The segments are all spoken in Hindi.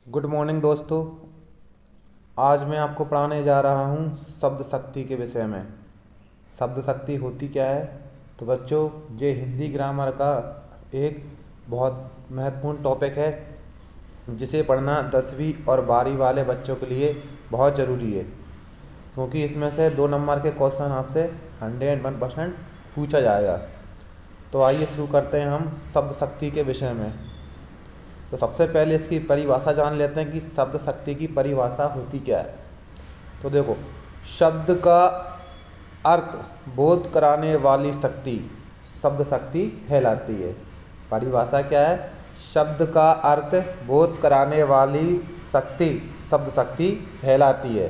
गुड मॉर्निंग दोस्तों। आज मैं आपको पढ़ाने जा रहा हूँ शब्द शक्ति के विषय में। शब्द शक्ति होती क्या है? तो बच्चों, ये हिंदी ग्रामर का एक बहुत महत्वपूर्ण टॉपिक है जिसे पढ़ना 10वीं और 12वीं वाले बच्चों के लिए बहुत ज़रूरी है, क्योंकि इसमें से 2 नंबर के क्वेश्चन आपसे 101% पूछा जाएगा। तो आइए शुरू करते हैं हम शब्द शक्ति के विषय में। तो सबसे पहले इसकी परिभाषा जान लेते हैं कि शब्द शक्ति की परिभाषा होती क्या है। तो देखो, शब्द का अर्थ बोध कराने वाली शक्ति शब्द शक्ति कहलाती है। परिभाषा क्या है? शब्द का अर्थ बोध कराने वाली शक्ति शब्द शक्ति कहलाती है।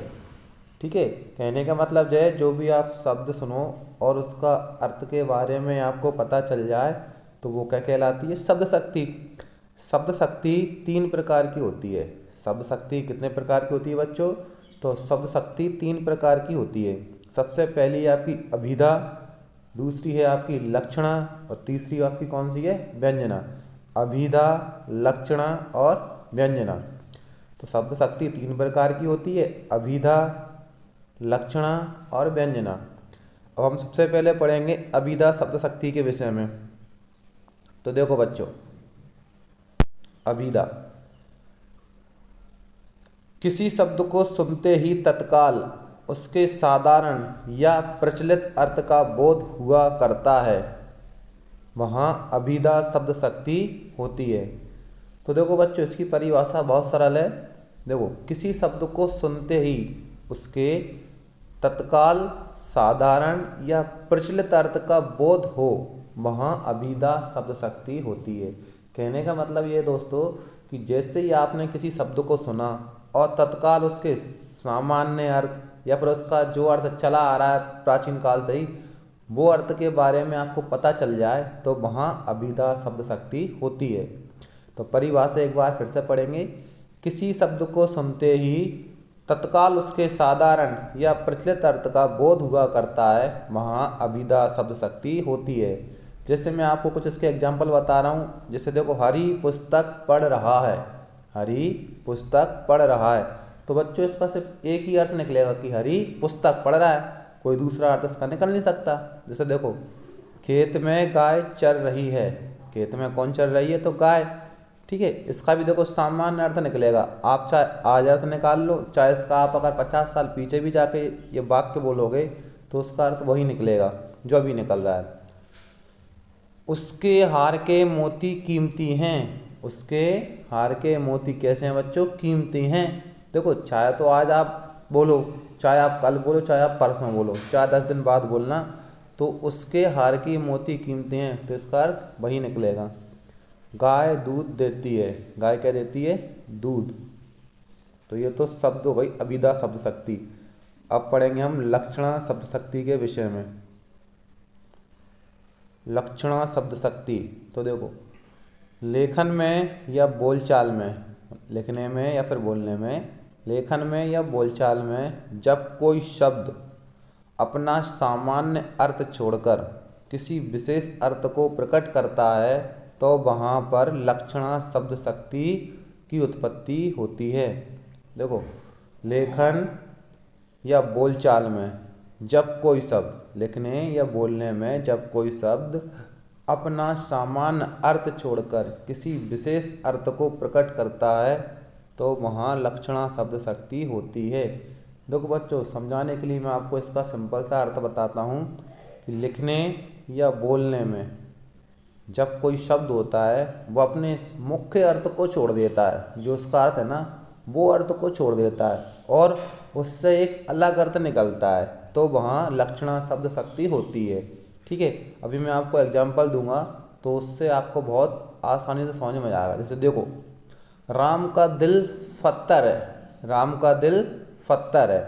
ठीक है, कहने का मतलब है जो भी आप शब्द सुनो और उसका अर्थ के बारे में आपको पता चल जाए तो वो क्या कहलाती है? शब्द शक्ति। शब्द शक्ति 3 प्रकार की होती है। शब्द शक्ति कितने प्रकार की होती है बच्चों? तो शब्द शक्ति 3 प्रकार की होती है। सबसे पहली है आपकी अभिधा, दूसरी है आपकी लक्षणा और तीसरी आपकी कौन सी है? व्यंजना। अभिधा, लक्षणा और व्यंजना। तो शब्द शक्ति 3 प्रकार की होती है, अभिधा, लक्षणा और व्यंजना। अब हम सबसे पहले पढ़ेंगे अभिधा शब्द शक्ति के विषय में। तो देखो बच्चों, अभिधा किसी शब्द को सुनते ही तत्काल उसके साधारण या प्रचलित अर्थ का बोध हुआ करता है, वहाँ अभिधा शब्द शक्ति होती है। तो देखो बच्चों, इसकी परिभाषा बहुत सरल है। देखो, किसी शब्द को सुनते ही उसके तत्काल साधारण या प्रचलित अर्थ का बोध हो, वहाँ अभिधा शब्द शक्ति होती है। कहने का मतलब ये दोस्तों कि जैसे ही आपने किसी शब्द को सुना और तत्काल उसके सामान्य अर्थ या फिर उसका जो अर्थ चला आ रहा है प्राचीन काल से ही, वो अर्थ के बारे में आपको पता चल जाए तो वहाँ अभिधा शब्द शक्ति होती है। तो परिभाषा एक बार फिर से पढ़ेंगे। किसी शब्द को सुनते ही तत्काल उसके साधारण या प्रचलित अर्थ का बोध हुआ करता है, वहाँ अभिधा शब्द शक्ति होती है। जैसे मैं आपको कुछ इसके एग्जाम्पल बता रहा हूँ। जैसे देखो, हरी पुस्तक पढ़ रहा है, हरी पुस्तक पढ़ रहा है। तो बच्चों, इसका सिर्फ एक ही अर्थ निकलेगा कि हरी पुस्तक पढ़ रहा है, कोई दूसरा अर्थ इसका निकल नहीं सकता। जैसे देखो, खेत में गाय चर रही है, खेत में कौन चर रही है? तो गाय। ठीक है, इसका भी देखो सामान्य अर्थ निकलेगा। आप चाहे आज अर्थ निकाल लो, चाहे इसका आप अगर 50 साल पीछे भी जाके ये वाक्य बोलोगे तो उसका अर्थ वही निकलेगा जो अभी निकल रहा है। उसके हार के मोती कीमती हैं, उसके हार के मोती कैसे हैं बच्चों? कीमती हैं। देखो, चाहे तो आज आप बोलो, चाहे आप कल बोलो, चाहे आप परसों बोलो, चाहे 10 दिन बाद बोलना, तो उसके हार की मोती कीमती हैं, तो इसका अर्थ वही निकलेगा। गाय दूध देती है, गाय क्या देती है? दूध। तो ये तो शब्द हो गई अभिधा शब्द शक्ति। अब पढ़ेंगे हम लक्षणा शब्द शक्ति के विषय में। लक्षणा शब्द शक्ति। तो देखो, लेखन में या बोलचाल में, लिखने में या फिर बोलने में, लेखन में या बोलचाल में जब कोई शब्द अपना सामान्य अर्थ छोड़कर किसी विशेष अर्थ को प्रकट करता है तो वहाँ पर लक्षणा शब्द शक्ति की उत्पत्ति होती है। देखो, लेखन या बोलचाल में जब कोई शब्द, लिखने या बोलने में जब कोई शब्द अपना सामान्य अर्थ छोड़कर किसी विशेष अर्थ को प्रकट करता है तो वहाँ लक्षणा शब्द शक्ति होती है। देखो बच्चों, समझाने के लिए मैं आपको इसका सिंपल सा अर्थ बताता हूँ कि लिखने या बोलने में जब कोई शब्द होता है वो अपने मुख्य अर्थ को छोड़ देता है, जो उसका अर्थ है ना वो अर्थ को छोड़ देता है और उससे एक अलग अर्थ निकलता है, तो वहाँ लक्षणा शब्द शक्ति होती है। ठीक है, अभी मैं आपको एग्जाम्पल दूंगा तो उससे आपको बहुत आसानी से समझ में आएगा। जैसे देखो, राम का दिल पत्थर है, राम का दिल पत्थर है।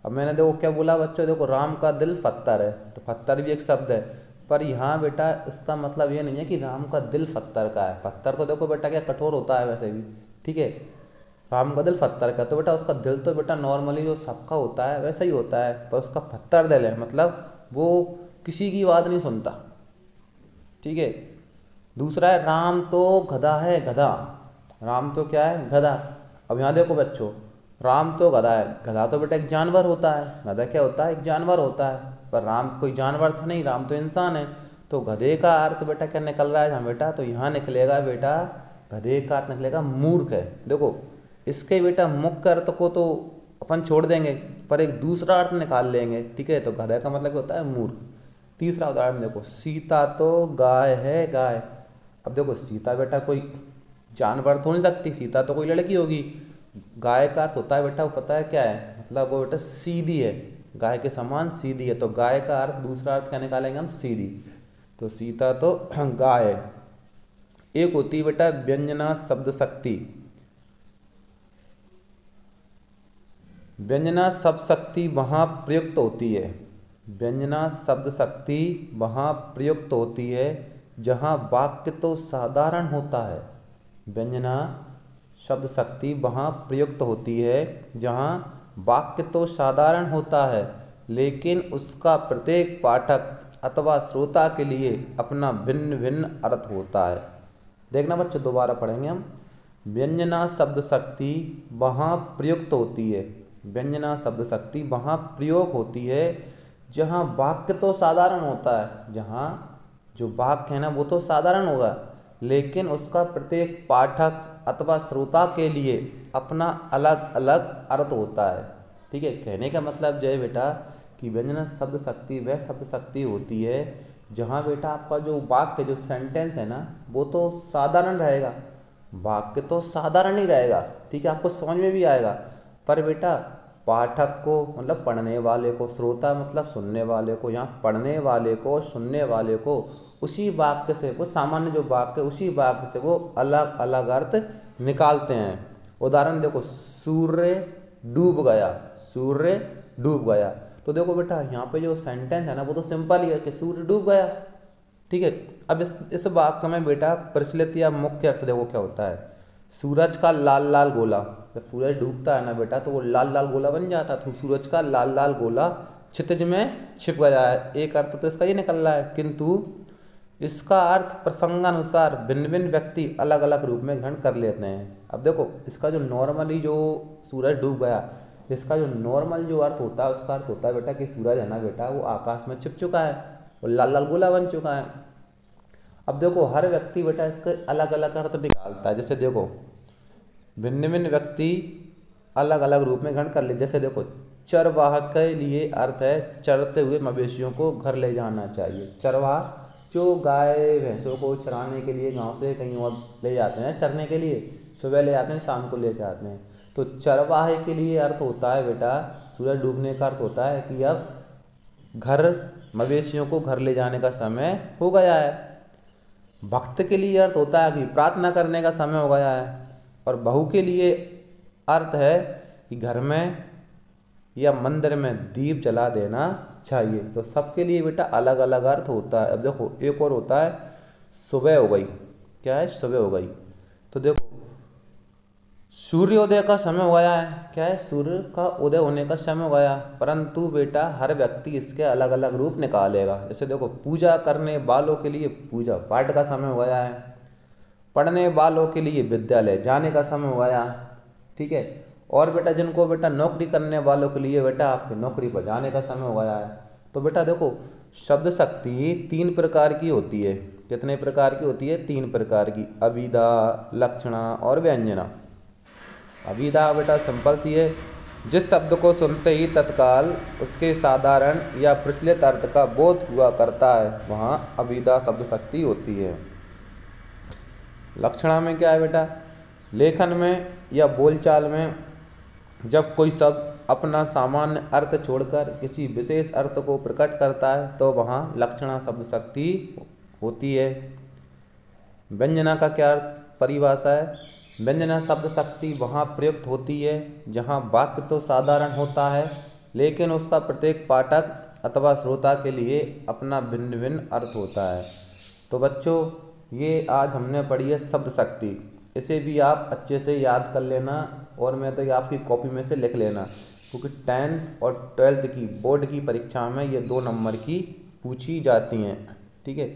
अब मैंने देखो क्या बोला बच्चों? देखो, राम का दिल पत्थर है, तो पत्थर भी एक शब्द है, पर यहाँ बेटा इसका मतलब ये नहीं है कि राम का दिल पत्थर का है। पत्थर तो देखो बेटा क्या कठोर होता है वैसे भी। ठीक है, राम का दिल पत्थर का, तो बेटा उसका दिल तो बेटा नॉर्मली जो सबका होता है वैसा ही होता है, पर उसका पत्थर दिल है, मतलब वो किसी की बात नहीं सुनता। ठीक है, दूसरा है राम तो गधा है, गधा। राम तो क्या है? गधा। अब यहाँ देखो बच्चों, राम तो गधा है, गधा तो बेटा एक जानवर होता है, गधा क्या होता है, एक जानवर होता है, पर राम कोई जानवर तो नहीं, राम तो इंसान है। तो गधे का अर्थ बेटा क्या निकल रहा है यहाँ बेटा, तो यहाँ निकलेगा बेटा, गधे का अर्थ निकलेगा मूर्ख है। देखो इसके बेटा मुख्य अर्थ को तो अपन छोड़ देंगे, पर एक दूसरा अर्थ निकाल लेंगे, ठीक है। तो गधे का मतलब क्या होता है, मूर्ख। तीसरा उदाहरण देखो, सीता तो गाय है, गाय। अब देखो सीता बेटा कोई जानवर तो नहीं सकती, सीता तो कोई लड़की होगी। गाय का अर्थ होता है बेटा, वो पता है क्या है, मतलब वो बेटा सीधी है, गाय के समान सीधी है। तो गाय का अर्थ, दूसरा अर्थ क्या निकालेंगे हम, सीधी। तो सीता तो गाय है। एक होती है बेटा व्यंजना शब्द शक्ति। व्यंजना शब्द शक्ति वहाँ प्रयुक्त होती है, व्यंजना शब्द शक्ति वहाँ प्रयुक्त होती है जहाँ वाक्य तो साधारण होता है। व्यंजना शब्द शक्ति वहाँ प्रयुक्त होती है जहाँ वाक्य तो साधारण होता है, लेकिन उसका प्रत्येक पाठक अथवा श्रोता के लिए अपना भिन्न भिन्न अर्थ होता है। देखना बच्चों, दोबारा पढ़ेंगे हम। व्यंजना शब्द शक्ति वहाँ प्रयुक्त होती है, व्यंजना शब्द शक्ति वहाँ प्रयोग होती है जहाँ वाक्य तो साधारण होता है, जहाँ जो वाक्य है ना वो तो साधारण होगा, लेकिन उसका प्रत्येक पाठक अथवा श्रोता के लिए अपना अलग अलग अर्थ होता है। ठीक है, कहने का मतलब जो है बेटा कि व्यंजना शब्द शक्ति वह शब्द शक्ति होती है जहाँ बेटा आपका जो वाक्य, जो सेंटेंस है ना, वो तो साधारण रहेगा, वाक्य तो साधारण ही रहेगा, ठीक है, आपको समझ में भी आएगा, पर बेटा पाठक को मतलब पढ़ने वाले को, श्रोता मतलब सुनने वाले को, यहाँ पढ़ने वाले को सुनने वाले को उसी वाक्य से, वो सामान्य जो वाक्य उसी वाक्य से वो अलग अलग अर्थ निकालते हैं। उदाहरण देखो, सूर्य डूब गया, सूर्य डूब गया। तो देखो बेटा यहाँ पे जो सेंटेंस है ना वो तो सिंपल ही है कि सूर्य डूब गया, ठीक है। अब इस वाक्य में बेटा प्रचलित या मुख्य अर्थ देखो क्या होता है। सूरज का लाल लाल गोला, जब सूरज डूबता है ना बेटा तो वो लाल लाल गोला बन जाता है, तो सूरज का लाल लाल गोला क्षितिज में छिप गया है। एक अर्थ तो इसका ये निकल रहा है, किंतु इसका अर्थ प्रसंगानुसार भिन्न भिन्न व्यक्ति अलग अलग रूप में ग्रहण कर लेते हैं। अब देखो इसका जो नॉर्मली जो सूरज डूब गया, इसका जो नॉर्मल जो अर्थ होता है उसका अर्थ होता है बेटा कि सूरज है ना बेटा वो आकाश में छिप चुका है और लाल लाल गोला बन चुका है। अब देखो हर व्यक्ति बेटा इसके अलग अलग अर्थ निकालता है। जैसे देखो भिन्न भिन्न व्यक्ति अलग अलग रूप में ग्रहण कर ले। जैसे देखो चरवाह के लिए अर्थ है चरते हुए मवेशियों को घर ले जाना चाहिए। चरवाह जो गाय भैंसों को चराने के लिए गांव से कहीं और ले जाते हैं चरने के लिए, सुबह ले जाते हैं शाम को ले जाते हैं। तो चरवाहे के लिए अर्थ होता है बेटा, सूरज डूबने का अर्थ होता है कि अब घर मवेशियों को घर ले जाने का समय हो गया है। भक्त के लिए अर्थ होता है कि प्रार्थना करने का समय हो गया है। और बहू के लिए अर्थ है कि घर में या मंदिर में दीप जला देना चाहिए। तो सबके लिए बेटा अलग अलग अर्थ होता है। अब देखो एक और होता है सुबह हो गई। क्या है? सुबह हो गई। तो देखो सूर्योदय का समय हो गया है। क्या है? सूर्य का उदय होने का समय हो गया, परंतु बेटा हर व्यक्ति इसके अलग अलग रूप निकालेगा। जैसे देखो पूजा करने वालों के लिए पूजा पाठ का समय हो गया है, पढ़ने वालों के लिए विद्यालय जाने का समय हो गया, ठीक है। और बेटा जिनको बेटा नौकरी करने वालों के लिए बेटा आपकी नौकरी पर जाने का समय हो गया है। तो बेटा देखो शब्द शक्ति 3 प्रकार की होती है। कितने प्रकार की होती है? 3 प्रकार की, अभिधा, लक्षणा और व्यंजना। अभिधा बेटा सिंपल सी है, जिस शब्द को सुनते ही तत्काल उसके साधारण या प्रचलित अर्थ का बोध हुआ करता है वहाँ अभिधा शब्द शक्ति होती है। लक्षणा में क्या है बेटा? लेखन में या बोलचाल में जब कोई शब्द अपना सामान्य अर्थ छोड़कर किसी विशेष अर्थ को प्रकट करता है तो वहाँ लक्षणा शब्द शक्ति होती है। व्यंजना का क्या परिभाषा है? व्यंजना शब्द शक्ति वहाँ प्रयुक्त होती है जहाँ वाक्य तो साधारण होता है, लेकिन उसका प्रत्येक पाठक अथवा श्रोता के लिए अपना भिन्न भिन्न अर्थ होता है। तो बच्चों ये आज हमने पढ़ी है शब्द शक्ति। इसे भी आप अच्छे से याद कर लेना और मैं तो ये आपकी कॉपी में से लिख लेना, क्योंकि 10th और 12th की बोर्ड की परीक्षा में ये 2 नंबर की पूछी जाती हैं, ठीक है।